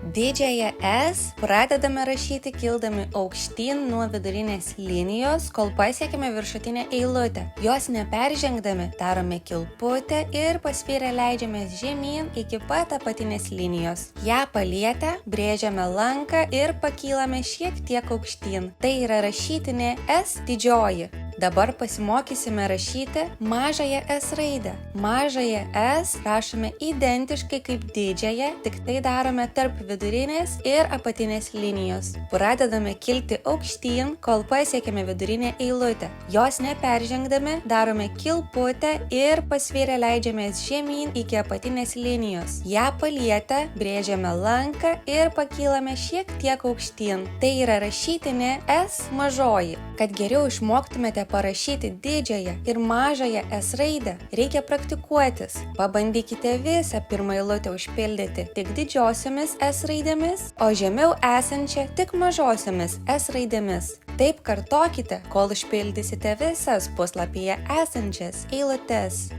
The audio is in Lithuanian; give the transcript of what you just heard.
Didžiąją S pradedame rašyti kildami aukštyn nuo vidurinės linijos, kol pasiekime viršutinę eilutę. Jos neperžengdami darome kilputę ir paspyrę leidžiamės žemyn iki pat apatinės linijos. Ją palietę brėžiame lanką ir pakylame šiek tiek aukštyn. Tai yra rašytinė S didžioji. Dabar pasimokysime rašyti mažąją S raidę. Mažąją S rašome identiškai kaip didžiąją, tik tai darome tarp vidurinės ir apatinės linijos. Pradedame kilti aukštyn, kol pasiekime vidurinę eilutę. Jos neperžengdami darome kilputę ir pasvyrę leidžiamės žemyn iki apatinės linijos. Ją palietę brėžiame lanką ir pakylame šiek tiek aukštyn. Tai yra rašytinė S mažoji. Kad geriau išmoktumėte parašyti didžiąją ir mažąją S raidę, reikia praktikuotis. Pabandykite visą pirmą eilutę užpildyti tik didžiosiomis S raidėmis, o žemiau esančią tik mažosiomis S raidėmis. Taip kartokite, kol užpildysite visas puslapyje esančias eilutes.